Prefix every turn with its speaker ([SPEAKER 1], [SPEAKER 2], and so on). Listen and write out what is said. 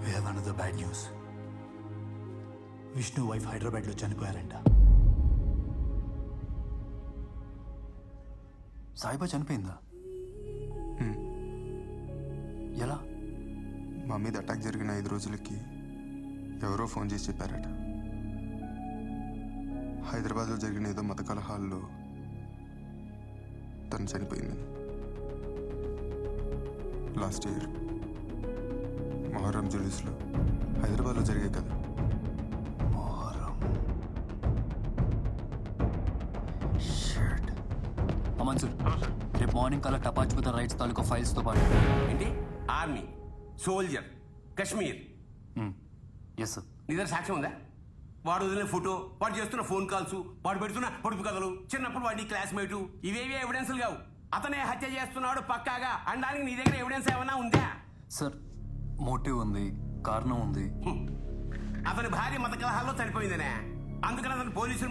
[SPEAKER 1] We have another bad news. Vishnu wife హైదరాబాద్లో చనిపోయారంట. సాయిబా చనిపోయిందా? ఎలా?
[SPEAKER 2] మా మీద అటాక్ జరిగిన 5 రోజులకి ఎవరో ఫోన్ చేసి చెప్పారట, హైదరాబాద్లో జరిగిన ఏదో మత కలహాల్లో తను చనిపోయిందని. లాస్ట్ ఇయర్ మొహర్రం జ్యువెలర్స్లో హైదరాబాద్లో జరిగాయి కదా.
[SPEAKER 1] మొహర్రం. షిట్. అమన్ సార్, రేపు మార్నింగ్ కల్లా టపాచుకున్న రైట్స్ తాలూకా ఫైల్స్తో పాటు.
[SPEAKER 3] ఏంటి? Army, soldier, Kashmir.
[SPEAKER 1] Yes sir.
[SPEAKER 3] నీ దగ్గర సాక్ష్యం ఉందా? వాడు వదిలిన ఫోటో, వాడు చేస్తున్న ఫోన్ కాల్స్, వాడు పెడుతున్న పొడుపు కథలు, చిన్నప్పుడు వాడి క్లాస్మేటు, ఇవేవి ఎవిడెన్స్లు కావు. అతనే హత్య చేస్తున్నాడు పక్కాగా అనడానికి నీ దగ్గర ఎవిడెన్స్ ఏమైనా ఉందా?
[SPEAKER 1] సార్, మోటివ్ ఉంది, కారణం ఉంది.
[SPEAKER 3] అతని భార్య మత కలహాల్లో చనిపోయిందనే, అందుకని అతను పోలీసులు